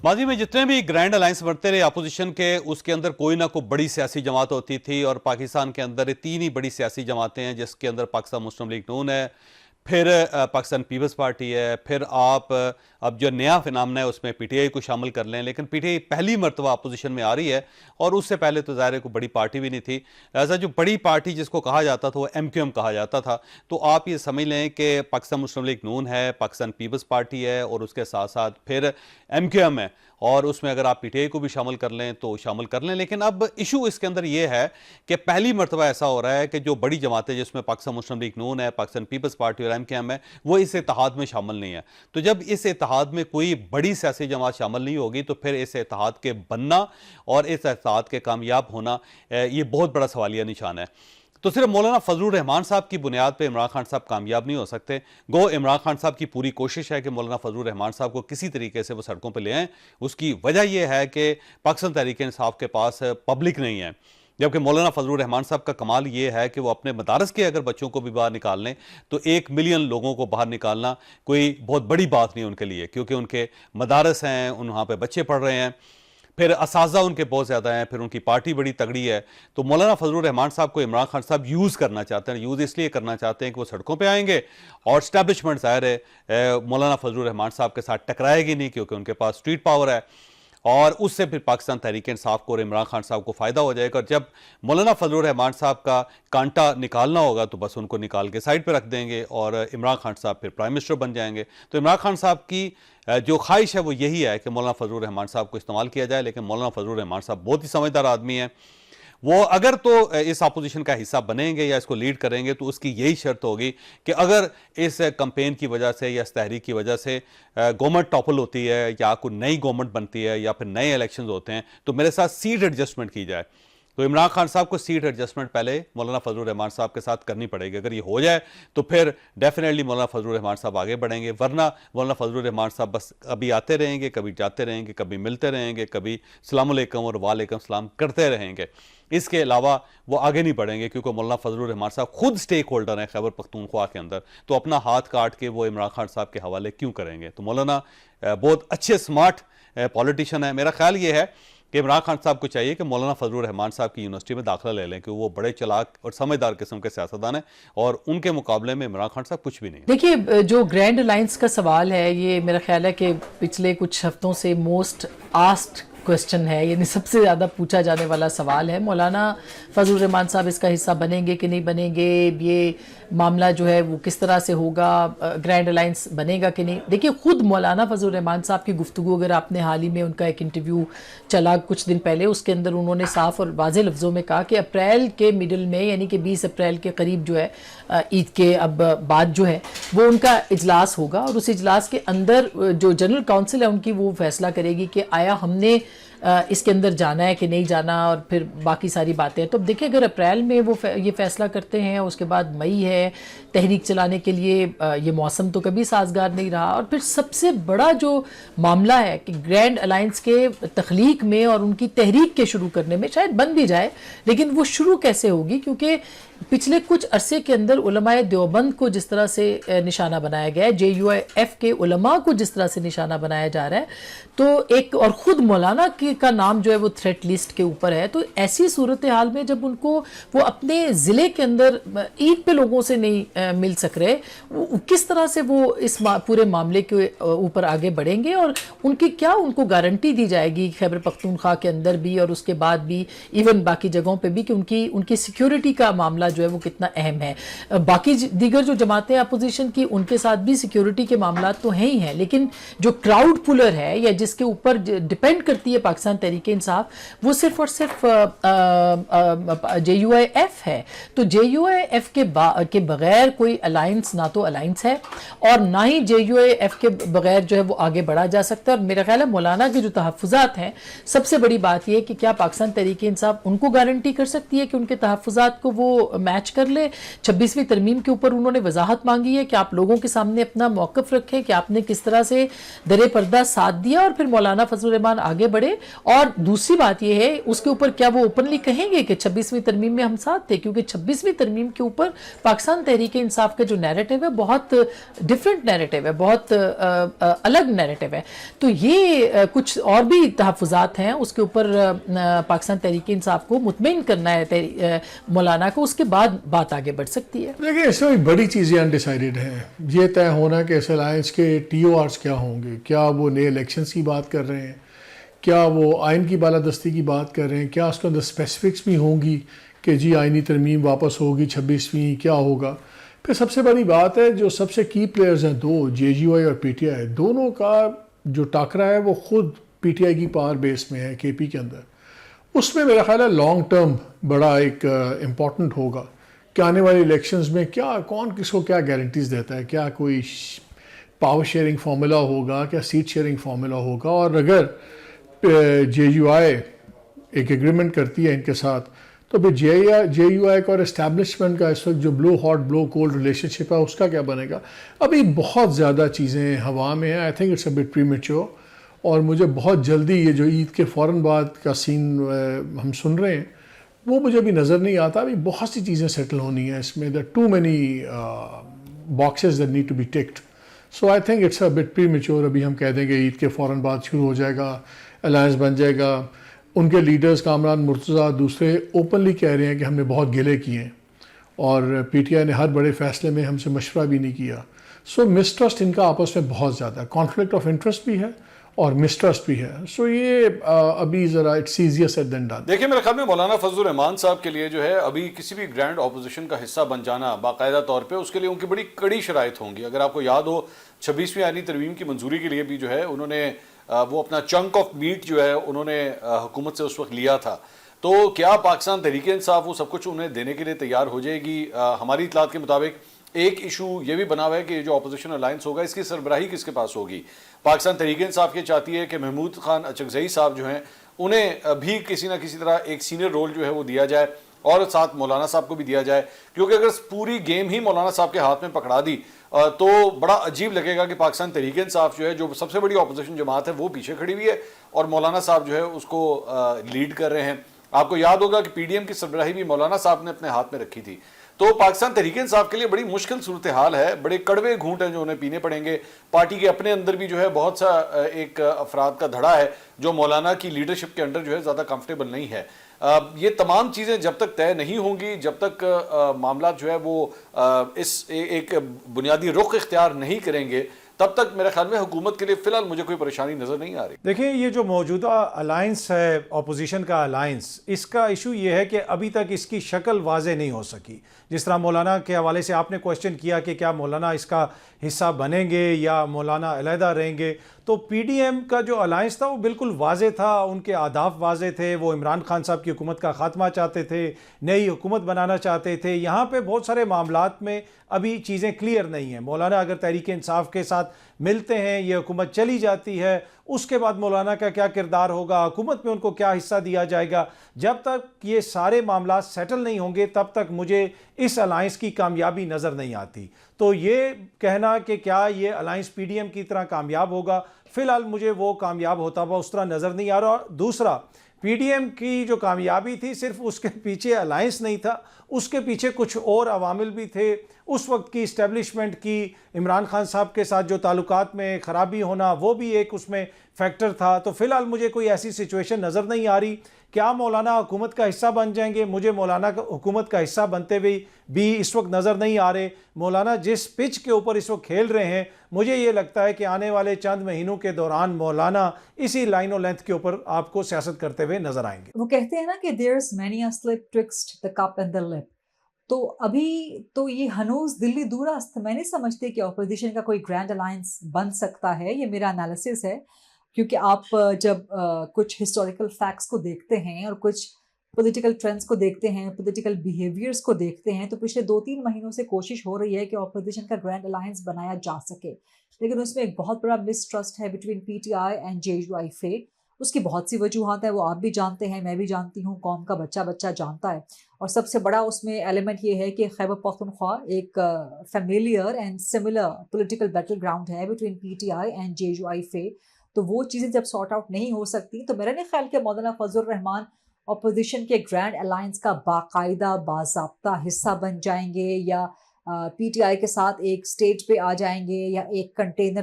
माजी में जितने भी ग्रैंड अलायंस बनते रहे अपोजिशन के, उसके अंदर कोई ना कोई बड़ी सियासी जमात होती थी। और पाकिस्तान के अंदर तीन ही बड़ी सियासी जमातें हैं, जिसके अंदर पाकिस्तान मुस्लिम लीग नून है, फिर पाकिस्तान पीपल्स पार्टी है, फिर आप अब जो नया फिनामिना है उसमें पीटीआई को शामिल कर लें। लेकिन पीटीआई पहली मरतबा अपोजिशन में आ रही है और उससे पहले तो ज़ाहिर है कोई बड़ी पार्टी भी नहीं थी। लिहाजा जो बड़ी पार्टी जिसको कहा जाता था वो एमक्यूएम कहा जाता था। तो आप ये समझ लें कि पाकिस्तान मुस्लिम लीग नून है, पाकिस्तान पीपल्स पार्टी है और उसके साथ साथ फिर एमक्यूएम है, और उसमें अगर आप पीटीआई को भी शामिल कर लें तो शामिल कर लें। लेकिन अब इशू इसके अंदर यह है कि पहली मरतबा ऐसा हो रहा है कि जो बड़ी जमातें जिसमें पाकिस्तान मुस्लिम लीग नून है, पाकिस्तान पीपल्स पार्टी और एमक्यूएम है, वो इस इत्तेहाद में शामिल नहीं है। तो जब इस इत्तेहाद में कोई बड़ी सियासी जमात शामिल नहीं होगी तो फिर इस इत्तेहाद के बनना और इस इत्तेहाद के कामयाब होना ये बहुत बड़ा सवालिया निशान है। तो सिर्फ मौलाना फजलुर रहमान साहब की बुनियाद पर इमरान खान साहब कामयाब नहीं हो सकते। गो इमरान खान साहब की पूरी कोशिश है कि मौलाना फजलुर रहमान साहब को किसी तरीके से वो सड़कों पर ले आएँ। उसकी वजह यह है कि पाकिस्तान तहरीक इंसाफ के पास पब्लिक नहीं है, जबकि मौलाना फजलुर रहमान साहब का कमाल ये है कि वो अपने मदारस के अगर बच्चों को भी बाहर निकाल लें तो 1 मिलियन लोगों को बाहर निकालना कोई बहुत बड़ी बात नहीं उनके लिए, क्योंकि उनके मदारस हैं, वहाँ पे बच्चे पढ़ रहे हैं, फिर असाजा उनके बहुत ज़्यादा हैं, फिर उनकी पार्टी बड़ी तगड़ी है। तो मौलाना फजलुर रहमान साहब को इमरान खान साहब यूज़ करना चाहते हैं। यूज़ इसलिए करना चाहते हैं कि वो सड़कों पे आएंगे और स्टैब्लिशमेंट ज़ाहिर है मौलाना फजलुर रहमान साहब के साथ टकराएगी नहीं, क्योंकि उनके पास स्ट्रीट पावर है, और उससे फिर पाकिस्तान तहरीक इंसाफ को और इमरान खान साहब को फ़ायदा हो जाएगा। और जब मौलाना फजलुर रहमान साहब का कांटा निकालना होगा तो बस उनको निकाल के साइड पे रख देंगे और इमरान खान साहब फिर प्राइम मिनिस्टर बन जाएंगे। तो इमरान खान साहब की जो ख्वाहिश है वो यही है कि मौलाना फजलुर रहमान साहब को इस्तेमाल किया जाए। लेकिन मौलाना फजलुर रहमान साहब बहुत ही समझदार आदमी है। वो अगर तो इस अपोजिशन का हिस्सा बनेंगे या इसको लीड करेंगे तो उसकी यही शर्त होगी कि अगर इस कैंपेन की वजह से या इस तहरीक की वजह से गवर्नमेंट टॉपल होती है या कोई नई गवर्नमेंट बनती है या फिर नए इलेक्शंस होते हैं तो मेरे साथ सीट एडजस्टमेंट की जाए। तो इमरान खान साहब को सीट एडजस्टमेंट पहले मौलाना फजलुर रहमान साहब के साथ करनी पड़ेगी। अगर ये हो जाए तो फिर डेफिनेटली मौलाना फजलुर रहमान साहब आगे बढ़ेंगे, वरना मौलाना फजलुर रहमान साहब बस अभी आते रहेंगे, कभी जाते रहेंगे, कभी मिलते रहेंगे, कभी सलाम अलैकुम और वालेकुम सलाम करते रहेंगे। इसके अलावा वो आगे नहीं बढ़ेंगे, क्योंकि मौलाना फजलुर रहमान साहब खुद स्टेक होल्डर हैं खैबर पख्तूनख्वा के अंदर। तो अपना हाथ काट के वो इमरान खान साहब के हवाले क्यों करेंगे। तो मौलाना बहुत अच्छे स्मार्ट पॉलिटिशियन है। मेरा ख्याल ये है कि इमरान खान साहब को चाहिए कि मौलाना फजलुर रहमान साहब की यूनिवर्सिटी में दाखिला ले लें, कि वो बड़े चालाक और समझदार किस्म के सियासतदान हैं और उनके मुकाबले में इमरान खान साहब कुछ भी नहीं। देखिए, जो ग्रैंड अलायंस का सवाल है ये मेरा ख्याल है कि पिछले कुछ हफ्तों से मोस्ट आस्क्ड क्वेश्चन है, यानी सबसे ज़्यादा पूछा जाने वाला सवाल है। मौलाना फजलुर रहमान साहब इसका हिस्सा बनेंगे कि नहीं बनेंगे, ये मामला जो है वो किस तरह से होगा, ग्रैंड अलायंस बनेगा कि नहीं। देखिए, खुद मौलाना फजलुर रहमान साहब की गुफ्तगू अगर आपने हाल ही में उनका एक इंटरव्यू चला कुछ दिन पहले, उसके अंदर उन्होंने साफ और वाज़ेह लफ्ज़ों में कहा कि अप्रैल के मिडल में, यानी कि 20 अप्रैल के करीब जो है ईद के अब बाद जो है वो उनका इजलास होगा, और उस इजलास के अंदर जो जनरल काउंसिल है उनकी वो फैसला करेगी कि आया हमने इसके अंदर जाना है कि नहीं जाना, और फिर बाकी सारी बातें। तो अब देखिए, अगर अप्रैल में वो ये फैसला करते हैं, उसके बाद मई है, तहरीक चलाने के लिए ये मौसम तो कभी साजगार नहीं रहा। और फिर सबसे बड़ा जो मामला है कि ग्रैंड अलायंस के तख्लीक में और उनकी तहरीक के शुरू करने में शायद बन भी जाए, लेकिन वो शुरू कैसे होगी, क्योंकि पिछले कुछ अरसे के अंदर उलमाए देवबंद को जिस तरह से निशाना बनाया गया है, JUIF के उलमा को जिस तरह से निशाना बनाया जा रहा है, तो एक और ख़ुद मौलाना का नाम जो है वो थ्रेट लिस्ट के ऊपर है। तो ऐसी सूरत हाल में जब उनको वो अपने ज़िले के अंदर ईद पे लोगों से नहीं मिल सक रहे, किस तरह से वो इस पूरे मामले के ऊपर आगे बढ़ेंगे, और उनकी क्या उनको गारंटी दी जाएगी खैबर पख्तूनख्वा के अंदर भी और उसके बाद भी इवन बाकी जगहों पर भी कि उनकी सिक्योरिटी का मामला जो है वो कितना अहम है। बाकी दीगर जो जमातें अपोजिशन की, उनके साथ भी सिक्योरिटी के मामला तो हैं ही हैं, लेकिन जो क्राउड पुलर है या जिसके ऊपर डिपेंड करती है पाकिस्तान तहरीक इंसाफ, वो सिर्फ और सिर्फ JUIF है। तो JUIF के बगैर कोई अलायंस, ना तो अलायंस है और ना ही JUIF के बगैर जो है वो आगे बढ़ा जा सकता है। और मेरा ख्याल है मौलाना के जो तहफ़्फ़ुज़ात हैं, सबसे बड़ी बात यह है कि क्या पाकिस्तान तहरीक इंसाफ उनको गारंटी कर सकती है कि उनके तहफ़्फ़ुज़ात को वो मैच कर ले। 26वीं तरमीम के ऊपर उन्होंने वजाहत मांगी है कि आप लोगों के सामने अपना मौकफ रखें कि आपने किस तरह से दरे पर्दा साथ दिया, और फिर मौलाना फजल रहमान आगे बढ़े। और दूसरी बात यह है उसके ऊपर क्या वो ओपनली कहेंगे कि 26वीं तरमीम में हम साथ थे, क्योंकि 26वीं तरमीम के ऊपर पाकिस्तान तहरीक इंसाफ का जो नैरेटिव है बहुत डिफरेंट नैरेटिव है, बहुत अलग नैरेटिव है। तो ये कुछ और भी तहफ़्फ़ुज़ात हैं उसके ऊपर पाकिस्तान तहरीक इंसाफ को मुतमईन करना है मौलाना को, उसके बाद बात आगे बढ़ सकती है। देखिए इसमें बड़ी चीज़ें अनडिसाइडेड हैं। ये तय होना कि इस अलायंस के TORs क्या होंगे, क्या वो नए इलेक्शंस की बात कर रहे हैं, क्या वो आइन की बालादस्ती की बात कर रहे हैं, क्या उसके अंदर स्पेसिफिक्स भी होंगी कि जी आइनी तरमीम वापस होगी 26वीं, क्या होगा। फिर सबसे बड़ी बात है जो सबसे की प्लेयर्स हैं दो, JUI और PTI, दोनों का जो टाकरा है वो खुद PTI की पावर बेस में है KP के अंदर। उसमें मेरा ख्याल है लॉन्ग टर्म बड़ा एक इम्पॉर्टेंट होगा कि आने वाले इलेक्शंस में क्या कौन किसको क्या गारंटीज़ देता है, क्या कोई पावर शेयरिंग फार्मूला होगा, क्या सीट शेयरिंग फार्मूला होगा। और अगर JUI एक एग्रीमेंट करती है इनके साथ, तो फिर JUI का और इस्टेब्लिशमेंट का इस वक्त जो blow hot blow cold relationship है उसका क्या बनेगा। अभी बहुत ज़्यादा चीज़ें हवा में हैं। आई think it's a bit premature, और मुझे बहुत जल्दी ये जो ईद के फ़ौरन बाद का सीन हम सुन रहे हैं वो मुझे अभी नज़र नहीं आता। अभी बहुत सी चीज़ें सेटल होनी है इसमें, there too many boxes that need to be ticked. So I think it's a bit premature अभी हम कह देंगे ईद के फ़ौरन बाद शुरू हो जाएगा, अलायंस बन जाएगा। उनके लीडर्स कामरान मुर्तज़ा दूसरे ओपनली कह रहे हैं कि हमने बहुत गिले किए हैं और PTI ने हर बड़े फैसले में हमसे मशवरा भी नहीं किया। सो मिसट्रस्ट इनका आपस में बहुत ज़्यादा, कॉन्फ्लिक्ट ऑफ इंटरेस्ट भी है और मिसट्रस्ट भी है। सो ये अभी ज़रा it's easier said than done. देखिए मेरे ख्याल में मौलाना फजल रहमान साहब के लिए जो है अभी किसी भी ग्रैंड ऑपोजिशन का हिस्सा बन जाना बाकायदा तौर पे उसके लिए उनकी बड़ी कड़ी शराइत होंगी। अगर आपको याद हो 26वीं आईनी तरमीम की मंजूरी के लिए भी जो है उन्होंने वो अपना चंक ऑफ मीट जो है उन्होंने हुकूमत से उस वक्त लिया था। तो क्या पाकिस्तान तहरीक इंसाफ वो सब कुछ उन्हें देने के लिए तैयार हो जाएगी? हमारी इतलात के मुताबिक एक इशू ये भी बना हुआ है कि जो अपोजिशन अलायंस होगा इसकी सरबराही किसके पास होगी। पाकिस्तान तहरीक इंसाफ ये चाहती है कि महमूद खान अचकजई साहब जो हैं उन्हें भी किसी ना किसी तरह एक सीनियर रोल जो है वो दिया जाए और साथ मौलाना साहब को भी दिया जाए, क्योंकि अगर पूरी गेम ही मौलाना साहब के हाथ में पकड़ा दी तो बड़ा अजीब लगेगा कि पाकिस्तान तहरीक इंसाफ जो है जो सबसे बड़ी अपोजिशन जमात है वो पीछे खड़ी हुई है और मौलाना साहब जो है उसको लीड कर रहे हैं। आपको याद होगा कि PDM की सरबराही भी मौलाना साहब ने अपने हाथ में रखी थी। तो पाकिस्तान तहरीक इंसाफ के लिए बड़ी मुश्किल सूरत हाल है, बड़े कड़वे घूंट हैं जो उन्हें पीने पड़ेंगे। पार्टी के अपने अंदर भी जो है बहुत सा एक अफराद का धड़ा है जो मौलाना की लीडरशिप के अंडर जो है ज़्यादा कंफर्टेबल नहीं है। ये तमाम चीज़ें जब तक तय नहीं होंगी, जब तक मामला जो है वो इस एक बुनियादी रुख इख्तियार नहीं करेंगे, तब तक मेरे ख्याल में हुकूमत के लिए फ़िलहाल मुझे कोई परेशानी नज़र नहीं आ रही। देखिए ये जो मौजूदा अलायंस है, अपोजिशन का अलायंस, इसका इशू ये है कि अभी तक इसकी शक्ल वाजे नहीं हो सकी। जिस तरह मौलाना के हवाले से आपने क्वेश्चन किया कि क्या मौलाना इसका हिस्सा बनेंगे या मौलाना अलहदा रहेंगे, तो PDM का जो अलायंस था वो बिल्कुल वाजे था, उनके अहदाफ वाजे थे। वो इमरान खान साहब की हुकूमत का ख़ात्मा चाहते थे, नई हुकूमत बनाना चाहते थे। यहाँ पे बहुत सारे मामलात में अभी चीज़ें क्लियर नहीं हैं। मौलाना अगर तहरीक इंसाफ के साथ मिलते हैं, ये हुकूमत चली जाती है, उसके बाद मौलाना का क्या किरदार होगा, हुकूमत में उनको क्या हिस्सा दिया जाएगा, जब तक ये सारे मामला सेटल नहीं होंगे तब तक मुझे इस अलायंस की कामयाबी नज़र नहीं आती। तो ये कहना कि क्या ये अलायंस PDM की तरह कामयाब होगा, फ़िलहाल मुझे वो कामयाब होता हुआ उस तरह नज़र नहीं आ रहा। और दूसरा, PDM की जो कामयाबी थी सिर्फ उसके पीछे अलायंस नहीं था, उसके पीछे कुछ और अवामिल भी थे। उस वक्त की इस्टेब्लिशमेंट की इमरान खान साहब के साथ जो ताल्लुकात में ख़राबी होना वो भी एक उसमें फैक्टर था। तो फ़िलहाल मुझे कोई ऐसी सिचुएशन नज़र नहीं आ रही। क्या मौलाना हुकूमत का हिस्सा बन जाएंगे? मुझे मौलाना हुकूमत का हिस्सा बनते हुए भी इस वक्त नज़र नहीं आ रहे। मौलाना जिस पिच के ऊपर इस वक्त खेल रहे हैं, मुझे ये लगता है कि आने वाले चंद महीनों के दौरान मौलाना इसी लाइन और लेंथ के ऊपर आपको सियासत करते हुए नजर आएंगे। वो कहते हैं ना कि there's many a slip twixt the cup and the lip. तो अभी तो ये हनूज दिल्ली दूरस्त, मैं नहीं समझती कि ऑपोजिशन का कोई ग्रैंड अलायंस बन सकता है। ये मेरा एनालिसिस है, क्योंकि आप जब कुछ हिस्टोरिकल फैक्ट्स को देखते हैं और कुछ पॉलिटिकल ट्रेंड्स को देखते हैं, पॉलिटिकल बिहेवियर्स को देखते हैं, तो पिछले 2-3 महीनों से कोशिश हो रही है कि ऑपोजिशन का ग्रैंड अलायंस बनाया जा सके, लेकिन उसमें एक बहुत बड़ा मिसट्रस्ट है बिटवीन PTI एंड JUI फे। उसकी बहुत सी वजूहात है, वो आप भी जानते हैं, मैं भी जानती हूँ, कौम का बच्चा बच्चा जानता है। और सबसे बड़ा उसमें एलिमेंट ये है कि खैबर पख्तूनख्वा एक familiar and similar political battle ground है बिटवीन पीटीआई एंड जेयूआईफे। तो वो चीज़ें जब सॉर्ट आउट नहीं हो सकती तो मेरा नहीं ख्याल कि मौलाना फजलुर रहमान अपोजिशन के ग्रैंड अलायंस का बाकायदा बाज़ाब्ता हिस्सा बन जाएंगे या पीटीआई के साथ एक स्टेज पे आ जाएंगे या एक कंटेनर